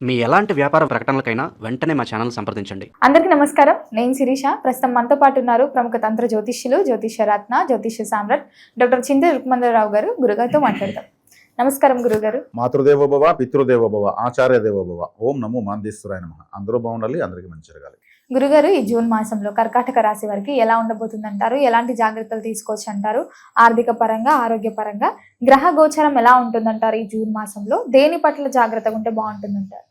మీ ఎలాంటి వ్యాపార ప్రకటనలకైనా వెంటనే మా ఛానల్ సంప్రదించండి. అందరికీ నమస్కారం. నేను శిరీష. ప్రస్తుతం మనతో పాటు ఉన్నారు ప్రముఖ తంత్ర జ్యోతిష్యులు, జ్యోతిష్యరత్న, జ్యోతిష్య సామ్రాట్ డాక్టర్ చింతల రుక్మందరావు గారు. గురుగారితో మాట్లాడతాం. నమస్కారం గురుగారు. మాతృదేవోభవ, పితృదేవోభవ, ఆచార్య దేవోభవ. ఓం నమో మాందేశ్వరాయ నమః. అందరూ బాగుండాలి, అందరికీ మంచి జరగాలి. గురుగారు, ఈ జూన్ మాసంలో కర్కాటక రాశి వారికి ఎలా ఉండబోతుంది అంటారు? ఎలాంటి జాగ్రత్తలు తీసుకోవచ్చు అంటారు? ఆర్థిక పరంగా, ఆరోగ్య పరంగా గ్రహ గోచరం ఎలా ఉంటుందంటారు? ఈ జూన్ మాసంలో దేని పట్ల జాగ్రత్తగా ఉంటే బాగుంటుందంటారు?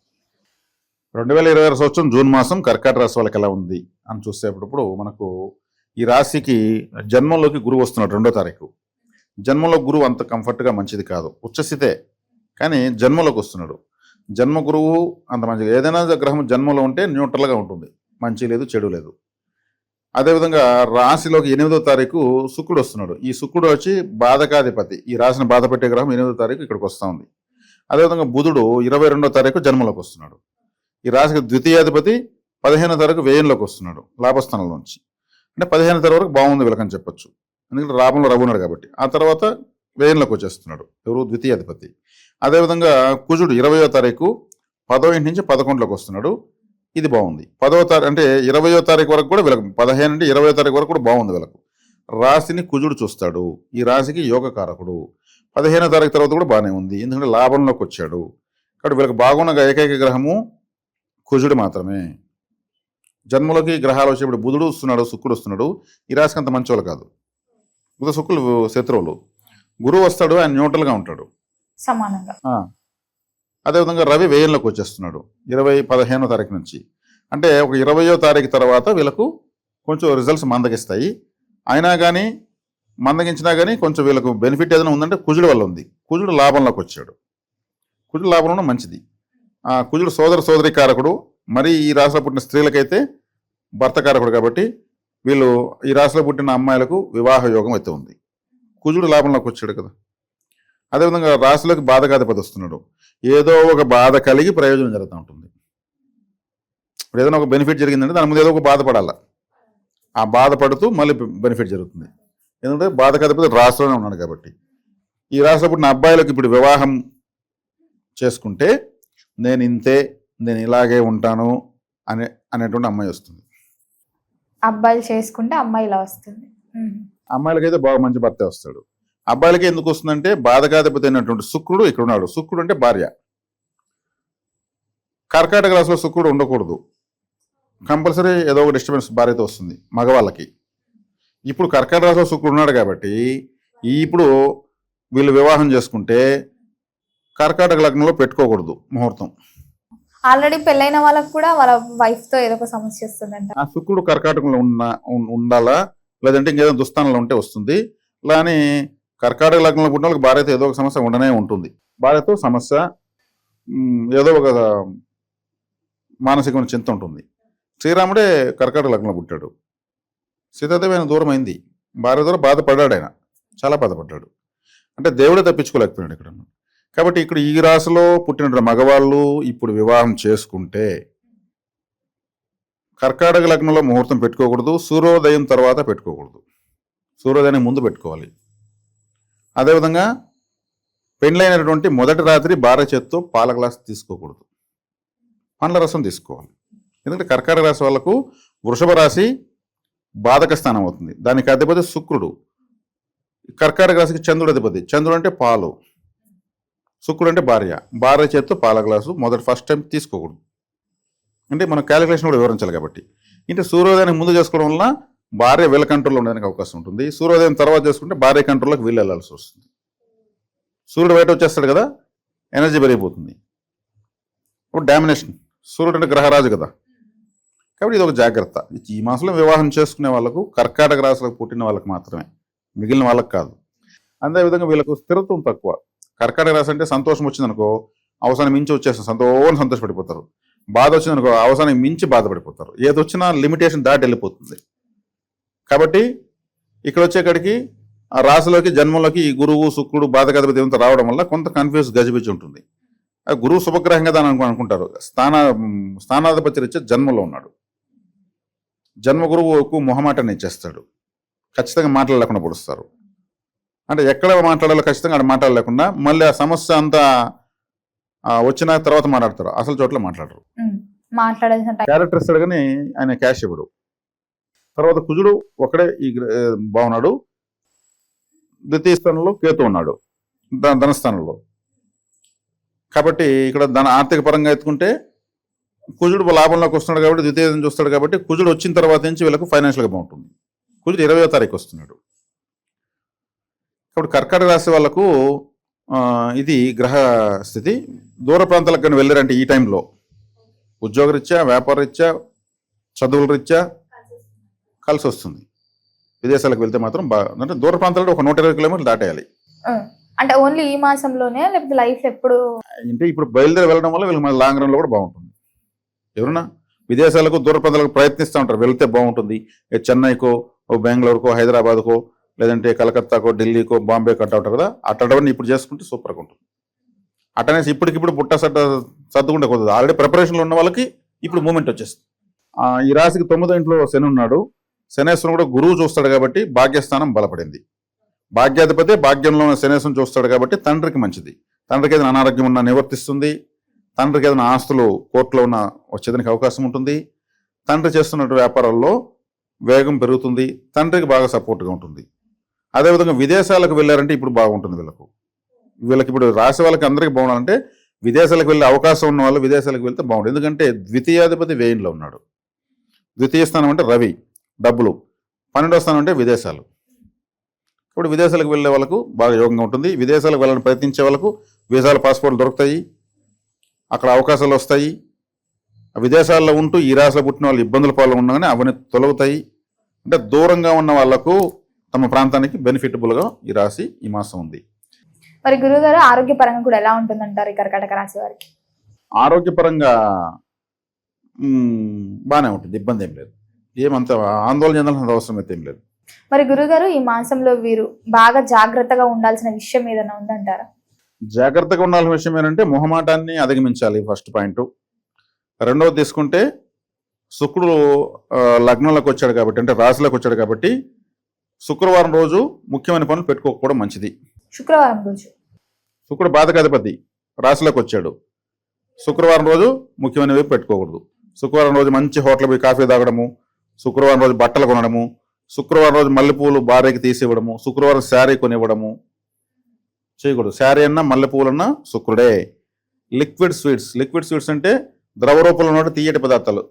2026 సంవత్సరం జూన్ మాసం కర్కాటక రాశి వాళ్ళకి ఎలా ఉంది అని చూసేటప్పుడు మనకు ఈ రాశికి జన్మంలోకి గురువు వస్తున్నాడు 2వ తారీఖు. జన్మలో గురువు అంత కంఫర్ట్గా మంచిది కాదు, ఉచ్చస్థితే, కానీ జన్మలోకి వస్తున్నాడు. జన్మ గురువు అంత మంచిది. ఏదైనా గ్రహం జన్మలో ఉంటే న్యూట్రల్గా ఉంటుంది, మంచి లేదు చెడు లేదు. అదేవిధంగా రాశిలోకి 8వ తారీఖు శుక్రుడు వస్తున్నాడు. ఈ శుక్రుడు వచ్చి బాధకాధిపతి, ఈ రాశిని బాధ పెట్టే గ్రహం 8వ తారీఖు ఇక్కడికి వస్తూ ఉంది. అదేవిధంగా బుధుడు 22వ తారీఖు జన్మలోకి వస్తున్నాడు. ఈ రాశికి ద్వితీయాధిపతి 15వ తారీఖు వ్యయంలోకి వస్తున్నాడు, లాభస్థానంలోంచి. అంటే 15వ తారీఖు వరకు బాగుంది వీళ్ళకని చెప్పొచ్చు, ఎందుకంటే లాభంలో రఘున్నాడు కాబట్టి. ఆ తర్వాత వ్యయంలోకి వచ్చేస్తున్నాడు ఎవరు? ద్వితీయాధిపతి. అదేవిధంగా కుజుడు 20వ తారీఖు 10వ ఇంటి నుంచి 11లోకి వస్తున్నాడు. ఇది బాగుంది. 10వ తారీఖు అంటే 20వ తారీఖు వరకు కూడా వీళ్ళకు, 15 నుండి 20వ తారీఖు వరకు కూడా బాగుంది వీళ్ళకు. రాశిని కుజుడు చూస్తాడు. ఈ రాశికి యోగకారకుడు. 15వ తారీఖు తర్వాత కూడా బాగానే ఉంది, ఎందుకంటే లాభంలోకి వచ్చాడు. కాబట్టి వీళ్ళకి బాగున్న ఏకైక గ్రహము కుజుడు మాత్రమే. జన్మలోకి గ్రహాలు వచ్చేప్పుడు బుధుడు వస్తున్నాడు, శుక్రుడు వస్తున్నాడు. ఈ రాశికి అంత మంచోళ్ళు కాదు, బుధ శుక్రులు శత్రువులు. గురువు వస్తాడు, ఆయన న్యూట్రల్గా ఉంటాడు సమానంగా. అదేవిధంగా రవి వ్యయంలోకి వచ్చేస్తున్నాడు 15వ తారీఖు నుంచి. అంటే ఒక 20వ తారీఖు తర్వాత వీళ్ళకు కొంచెం రిజల్ట్స్ మందగిస్తాయి. అయినా కానీ మందగించినా కానీ కొంచెం వీళ్ళకు బెనిఫిట్ ఏదైనా ఉందంటే కుజుడు వల్ల ఉంది. కుజుడు లాభంలోకి వచ్చాడు. కుజుడు లాభంలో మంచిది. కుజుడు సోదరి కారకుడు. మరి ఈ రాశిలో పుట్టిన స్త్రీలకైతే భర్త కారకుడు కాబట్టి వీళ్ళు ఈ రాశిలో పుట్టిన అమ్మాయిలకు వివాహ యోగం అయితే ఉంది. కుజుడు లాభంలోకి వచ్చాడు కదా. అదేవిధంగా రాశిలోకి బాధకాధిపతి వస్తున్నాడు. ఏదో ఒక బాధ కలిగి ప్రయోజనం జరుగుతూ ఉంటుంది. ఇప్పుడు ఏదైనా ఒక బెనిఫిట్ జరిగిందంటే దాని ముందు ఏదో ఒక బాధపడాల. ఆ బాధపడుతూ మళ్ళీ బెనిఫిట్ జరుగుతుంది, ఎందుకంటే బాధకాధిపతి రాశిలోనే ఉన్నాడు కాబట్టి. ఈ రాశిలో పుట్టిన అబ్బాయిలకు ఇప్పుడు వివాహం చేసుకుంటే నేను ఇంతే, నేను ఇలాగే ఉంటాను అనేటువంటి అమ్మాయి వస్తుంది. అబ్బాయిలు చేసుకుంటే అమ్మాయి ఇలా వస్తుంది. అమ్మాయిలకైతే బాగా మంచి భర్త వస్తాడు. అబ్బాయిలకి ఎందుకు వస్తుందంటే బాధకాధిపతి అయినటువంటి శుక్రుడు ఇక్కడ ఉన్నాడు. శుక్రుడు అంటే భార్య. కర్కాటక రాశిలో శుక్రుడు ఉండకూడదు, కంపల్సరీ ఏదో ఒక డిస్టర్బెన్స్ భార్యతో వస్తుంది మగవాళ్ళకి. ఇప్పుడు కర్కాటక రాశిలో శుక్రుడు ఉన్నాడు కాబట్టి ఇప్పుడు వీళ్ళు వివాహం చేసుకుంటే కర్కాటక లగ్నంలో పెట్టుకోకూడదు ముహూర్తం. ఆల్రెడీ పెళ్ళైన వాళ్ళకి కూడా వాళ్ళ వైఫ్ తో ఏదో ఒక సమస్య వస్తుందంట. ఆ శుక్రుడు కర్కాటకంలో ఉండాలా, లేదంటే ఇంకేదో దుస్థానంలో ఉంటే వస్తుంది. కానీ కర్కాటక లగ్నంలో పుట్టిన వాళ్ళకి భార్యతో ఏదో ఒక సమస్య ఉండనే ఉంటుంది. భార్యతో సమస్య, ఏదో ఒక మానసికమైన చింత ఉంటుంది. శ్రీరాముడే కర్కాటక లగ్నంలో పుట్టాడు. సీతాదేవి ఆయన దూరం అయింది, భార్య ద్వారా బాధపడ్డాడు, ఆయన చాలా బాధపడ్డాడు. అంటే దేవుడే తప్పించుకోలేకపోయాడు ఇక్కడ. కాబట్టి ఇక్కడ ఈ రాశిలో పుట్టిన మగవాళ్ళు ఇప్పుడు వివాహం చేసుకుంటే కర్కాటక లగ్నంలో ముహూర్తం పెట్టుకోకూడదు, సూర్యోదయం తర్వాత పెట్టుకోకూడదు, సూర్యోదయానికి ముందు పెట్టుకోవాలి. అదేవిధంగా పెండ్లైనటువంటి మొదటి రాత్రి భార్య చేత్తో పాల గ్లాస్ తీసుకోకూడదు, పండ్ల రసం తీసుకోవాలి. ఎందుకంటే కర్కాటక రాశి వాళ్ళకు వృషభ రాశి బాధక స్థానం అవుతుంది, దానికి అధిపతి శుక్రుడు. కర్కాటక రాశికి చంద్రుడు అధిపతి. చంద్రుడు అంటే పాలు, శుక్రుడు అంటే భార్య చేత్తో పాల గ్లాసు ఫస్ట్ టైం తీసుకోకూడదు. అంటే మనం క్యాలిక్యులేషన్ కూడా వివరించాలి కాబట్టి. అంటే సూర్యోదయానికి ముందు చేసుకోవడం వల్ల భార్య వీళ్ళ కంట్రోల్లో ఉండడానికి అవకాశం ఉంటుంది. సూర్యోదయం తర్వాత చేసుకుంటే భార్య కంట్రోల్లోకి వీళ్ళు వెళ్ళాల్సి వస్తుంది. సూర్యుడు బయట వచ్చేస్తాడు కదా, ఎనర్జీ పెరిగిపోతుంది. ఇప్పుడు డామినేషన్, సూర్యుడు అంటే గ్రహరాజు కదా. కాబట్టి ఇది ఒక జాగ్రత్త. ఈ మాసంలో వివాహం చేసుకునే వాళ్ళకు, కర్కాటక రాశిలోకి పుట్టిన వాళ్ళకి మాత్రమే, మిగిలిన వాళ్ళకి కాదు. అదేవిధంగా వీళ్ళకు స్థిరత్వం తక్కువ. కర్కాటక రాశి అంటే సంతోషం వచ్చిందనుకో అవసరం మించి వచ్చేస్తుంది, సంతోషపడిపోతారు. బాధ వచ్చిందనుకో అవసరానికి మించి బాధపడిపోతారు. ఏది వచ్చినా లిమిటేషన్ దాటి వెళ్ళిపోతుంది. కాబట్టి ఇక్కడ వచ్చేకాడికి ఆ రాశిలోకి జన్మంలోకి ఈ గురువు శుక్రుడు బాధకాధిపతి ఏమంతా రావడం వల్ల కొంత కన్ఫ్యూజ్ గజిబిజి ఉంటుంది. గురువు శుభగ్రహం కదా అని అనుకుంటారు. స్థానాధిపతి రీత్యా జన్మలో ఉన్నాడు. జన్మ గురువుకు మొహమాటాన్ని ఇచ్చేస్తాడు, ఖచ్చితంగా మాట్లాడలేకుండా పొడుస్తారు. అంటే ఎక్కడ మాట్లాడాలో ఖచ్చితంగా అక్కడ మాట్లాడలేకుండా మళ్ళీ ఆ సమస్య అంతా వచ్చిన తర్వాత మాట్లాడతారు, అసలు చోట్ల మాట్లాడరు. మాట్లాడాల్సిన టైం. క్యారెక్టర్ ఇస్తాడు కానీ ఆయన క్యాష్ ఇవ్వడు. తర్వాత కుజుడు ఒకడే బాగున్నాడు. ద్వితీయ స్థానంలో కేతు ఉన్నాడు ధనస్థానంలో. కాబట్టి ఇక్కడ ఆర్థిక పరంగా ఎత్తుకుంటే కుజుడు లాభంలోకి వస్తున్నాడు కాబట్టి ద్వితీయం చూస్తాడు కాబట్టి కుజుడు వచ్చిన తర్వాత నుంచి వీళ్ళకు ఫైనాన్షియల్గా బాగుంటుంది. కుజుడు 20వ తారీఖు వస్తున్నాడు. కాబట్టి కర్కాటక రాశి వాళ్ళకు ఇది గ్రహ స్థితి. దూర ప్రాంతాలకు కానీ వెళ్ళారంటే ఈ టైంలో ఉద్యోగరీత్యా, వ్యాపార రీత్యా, చదువుల రీత్యా కలిసి వస్తుంది. విదేశాలకు వెళ్తే మాత్రం బాగా, అంటే దూర ప్రాంతాల్లో ఒక 120 కిలోమీటర్లు దాటేయాలి. అంటే ఓన్లీ ఈ మాసంలోనే లేకపోతే లైఫ్ ఎప్పుడు? అంటే ఇప్పుడు బయలుదేరి వెళ్ళడం వల్ల వీళ్ళకి మన లాంగ్ రన్లో కూడా బాగుంటుంది. ఎవరన్నా విదేశాలకు దూర ప్రాంతాలకు ప్రయత్నిస్తూ ఉంటారు, వెళ్తే బాగుంటుంది. చెన్నైకో, బెంగళూరుకో, హైదరాబాద్కో, లేదంటే కలకత్తాకో, ఢిల్లీకో, బాంబే కట్ట ఉంటారు కదా, అట్టడవన్నీ ఇప్పుడు చేసుకుంటే సూపర్గా ఉంటుంది. అటనేసి ఇప్పటికిప్పుడు బుట్ట సర్దుకుంటే కుదరదు. ఆల్రెడీ ప్రిపరేషన్లో ఉన్న వాళ్ళకి ఇప్పుడు మూమెంట్ వచ్చేస్తుంది. ఈ రాశికి 9వ ఇంట్లో శని ఉన్నాడు. శనేశ్వరం కూడా గురువు చూస్తాడు కాబట్టి భాగ్యస్థానం బలపడింది. భాగ్యాధిపతి భాగ్యంలో ఉన్న శనేశ్వరం చూస్తాడు కాబట్టి తండ్రికి మంచిది. తండ్రికి ఏదైనా అనారోగ్యం ఉన్నా నివర్తిస్తుంది. తండ్రికి ఏదైనా ఆస్తులు కోర్టులో ఉన్న వచ్చేదానికి అవకాశం ఉంటుంది. తండ్రి చేస్తున్న వ్యాపారాల్లో వేగం పెరుగుతుంది. తండ్రికి బాగా సపోర్ట్గా ఉంటుంది. అదేవిధంగా విదేశాలకు వెళ్ళారంటే ఇప్పుడు బాగుంటుంది. వీళ్ళకి ఇప్పుడు రాసే వాళ్ళకి అందరికీ బాగుండాలంటే విదేశాలకు వెళ్ళే అవకాశం ఉన్న వాళ్ళు విదేశాలకు వెళ్తే బాగుంటుంది. ఎందుకంటే ద్వితీయాధిపతి వ్యయంలో ఉన్నాడు. ద్వితీయ స్థానం అంటే రవి, డబ్బులు. 12వ స్థానం అంటే విదేశాలు. ఇప్పుడు విదేశాలకు వెళ్ళే వాళ్ళకు బాగా యోగంగా ఉంటుంది. విదేశాలకు వెళ్ళాలని ప్రయత్నించే వాళ్ళకు వీసాలు, పాస్పోర్ట్లు దొరుకుతాయి, అక్కడ అవకాశాలు వస్తాయి. విదేశాల్లో ఉంటూ ఈ రాశిలో పుట్టిన వాళ్ళు ఇబ్బందుల పాలు ఉన్నా కానీ అవన్నీ తొలగుతాయి. అంటే దూరంగా ఉన్న వాళ్లకు తమ ప్రాంతానికి బెనిఫిటబుల్గా ఈ రాశి ఈ మాసం ఉంది. మరి గురుగారు ఆరోగ్యపరంగా కూడా ఎలా ఉంటుందంటారు ఈ కర్కాటక రాశి వారికి? ఆరోగ్యపరంగా బాగానే ఉంటుంది, ఇబ్బంది ఏం లేదు. ఏమంత ఆందోళన చెందాల్సిన అవసరం అయితే ఏం లేదు. మరి గురుగారు ఈ మాసంలో వీరు బాగా జాగ్రత్తగా ఉండాల్సిన విషయం ఏదైనా ఉందంటారా? జాగ్రత్తగా ఉండాల్సిన విషయం ఏంటంటే మొహమాటాన్ని అధిగమించాలి, ఫస్ట్ పాయింట్. రెండవది తీసుకుంటే శుక్రుడు లగ్నంలోకి వచ్చాడు కాబట్టి, అంటే రాశిలోకి వచ్చాడు కాబట్టి శుక్రవారం రోజు ముఖ్యమైన పనులు పెట్టుకోకపోవడం మంచిది. శుక్రవారం రోజు శుక్రుడు బాధకాధిపతి రాశిలోకి వచ్చాడు. శుక్రవారం రోజు ముఖ్యమైనవి పెట్టుకోకూడదు. శుక్రవారం రోజు మంచి హోటల్ పోయి కాఫీ తాగడము, శుక్రవారం రోజు బట్టలు కొనడము, శుక్రవారం రోజు మల్లెపూలు భార్యకి తీసివ్వడము, శుక్రవారం శారీ కొనివ్వడము చేయకూడదు. శారీ అన్నా మల్లెపూలన్నా శుక్రుడే. లిక్విడ్ స్వీట్స్ అంటే ద్రవ రూపంలో ఉన్న తీయటి పదార్థాలు,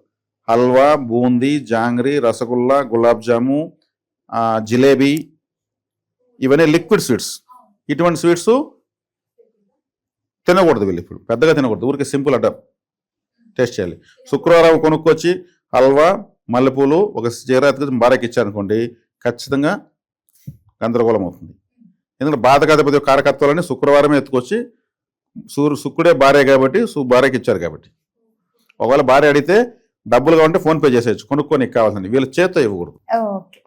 హల్వా, బూందీ, జాంగ్రీ, రసగుల్లా, గులాబ్ జాము, జిలేబీ, ఇవన్నీ లిక్విడ్ స్వీట్స్. ఇటువంటి స్వీట్స్ తినకూడదు. వీళ్ళు ఇప్పుడు పెద్దగా తినకూడదు, ఊరికి సింపుల్ అట టేస్ట్ చేయాలి. శుక్రవారం కొనుక్కొచ్చి హల్వా, మల్లెపూలు ఒక చేరాతికి భార్యకి ఇచ్చారనుకోండి, ఖచ్చితంగా గందరగోళం అవుతుంది. ఎందుకంటే బాధకాధిపతి కారకత్వాలని శుక్రవారమే ఎత్తుకొచ్చి శుక్రుడే భార్య కాబట్టి భార్యకి ఇచ్చారు కాబట్టి, ఒకవేళ భార్య అడిగితే డబ్బులు కావాలంటే ఫోన్ పే చేసేయచ్చు, కొనుక్కొని కావాల్సింది. వీళ్ళు చేత్తో ఇవ్వకూడదు.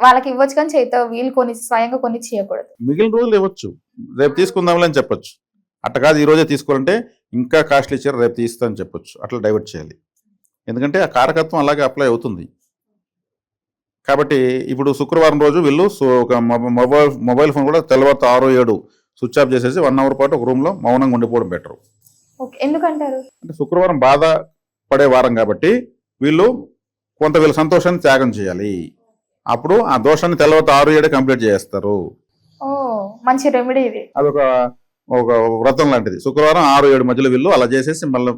వాళ్ళకి ఇవ్వచ్చు కానీ చేత్తో వీళ్ళు కొని స్వయంగా కొని చేయకూడదు. మిగిలిన రోజులు ఇవ్వచ్చు, రేపు తీసుకుందాంలే అని చెప్పొచ్చు. అట్ట కాదు ఈ రోజే తీసుకోవాలంటే ఇంకా కాస్ట్లీ ఇచ్చారు రేపు తీస్తా అని చెప్పొచ్చు. అట్లా డైవర్ట్ చేయాలి, ఎందుకంటే ఆ కారకత్వం అలాగే అప్లై అవుతుంది. కాబట్టి ఇప్పుడు శుక్రవారం రోజు వీళ్ళు ఒక మొబైల్ ఫోన్ కూడా తెల్లవారుతో 6-7 స్విచ్ ఆఫ్ చేసేసి 1 అవర్ పాటు ఒక రూమ్లో మౌనంగా ఉండిపోవడం బెటర్. ఎందుకంటారు? అంటే శుక్రవారం బాధ పడే వారం కాబట్టి వీళ్ళు వీళ్ళ సంతోషాన్ని త్యాగం చేయాలి. అప్పుడు ఆ దోషాన్ని తెల్లవారుతో 6-7 కంప్లీట్ చేస్తారు. మంచి రెమెడీ ఇది. అదొక వ్రతం లాంటిది. శుక్రవారం 6-7 మధ్యలో వీళ్ళు అలా చేసేసి మళ్ళీ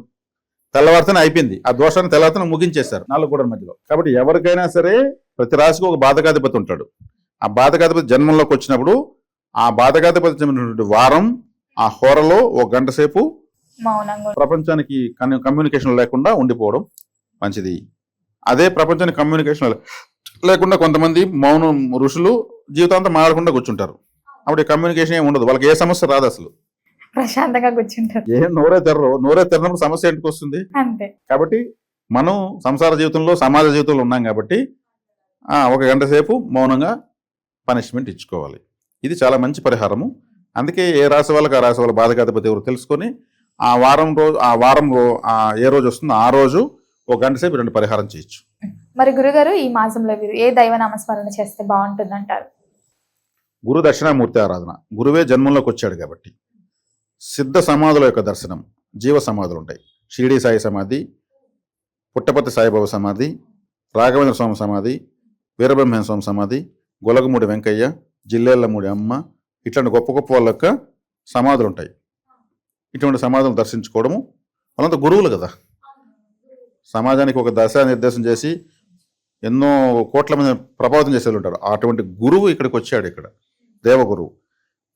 తెల్లవారితోనే అయిపోయింది. ఆ దోషాన్ని తెల్లవారితో ముగించేశారు 4 గోడల మధ్యలో. కాబట్టి ఎవరికైనా సరే ప్రతి రాశికి ఒక బాధకాధిపతి ఉంటాడు. ఆ బాధకాధిపతి జన్మంలోకి వచ్చినప్పుడు ఆ బాధకాధిపతి వారం ఆ హోరలో 1 గంట సేపు ప్రపంచానికి కమ్యూనికేషన్ లేకుండా ఉండిపోవడం మంచిది. అదే ప్రపంచానికి కమ్యూనికేషన్ లేకుండా కొంతమంది మౌనం ఋషులు జీవితాంతం మాట్లాడకుండా కూర్చుంటారు. అప్పుడు కమ్యూనికేషన్ ఏమి ఉండదు, వాళ్ళకి ఏ సమస్య రాదు, అసలు ప్రశాంతంగా కూర్చుంటారు. ఏం నోరే తెరినప్పుడు సమస్య ఎందుకు వస్తుంది? అంతే. కాబట్టి మనం సంసార జీవితంలో సమాజ జీవితంలో ఉన్నాం కాబట్టి 1 గంట సేపు మౌనంగా పనిష్మెంట్ ఇచ్చుకోవాలి. ఇది చాలా మంచి పరిహారము. అందుకే ఏ రాశి వాళ్ళకి ఆ రాశి వాళ్ళ బాధకాధిపతి ఎవరు తెలుసుకొని ఆ వారంలో ఏ రోజు వస్తుందో ఆ రోజు 1 గంట సేపు 2 పరిహారం చేయొచ్చు. మరి గురుగారు ఈ మాసంలో మీరు ఏ దైవ నామస్మరణ చేస్తే బాగుంటుంది అంటారు? గురు దక్షిణామూర్తి ఆరాధన. గురువే జన్మంలోకి వచ్చాడు కాబట్టి సిద్ధ సమాధుల యొక్క దర్శనం, జీవ సమాధులు ఉంటాయి. షిరిడి సాయి సమాధి, పుట్టపర్తి సాయిబాబా సమాధి, రాఘవేంద్ర స్వామి సమాధి, వీరబ్రహ్మేంద్ర స్వామి సమాధి, గొలగమూడి వెంకయ్య, జిల్లేళ్లమూడి అమ్మ, ఇట్లాంటి గొప్ప గొప్ప వాళ్ళ యొక్క సమాధులు ఉంటాయి. ఇటువంటి సమాధులను దర్శించుకోవడము, వాళ్ళంతా గురువులు కదా, సమాజానికి ఒక దశానిర్దేశం చేసి ఎన్నో కోట్ల మంది ప్రభావితం చేసే ఉంటారు. అటువంటి గురువు ఇక్కడికి వచ్చాడు, ఇక్కడ దేవగురువు.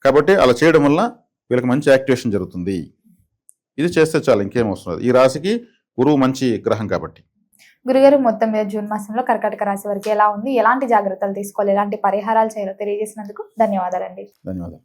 కాబట్టి అలా చేయడం వల్ల వీళ్ళకి మంచి యాక్టివేషన్ జరుగుతుంది. ఇది చేస్తే చాలు, ఇంకేం వస్తుంది. ఈ రాశికి గురువు మంచి గ్రహం కాబట్టి. గురుగారు, మొత్తం మీద జూన్ మాసంలో కర్కాటక రాశి వారికి ఎలా ఉంది, ఎలాంటి జాగ్రత్తలు తీసుకోవాలి, ఎలాంటి పరిహారాలు చేయాలో తెలియజేసినందుకు ధన్యవాదాలండి. ధన్యవాదాలు.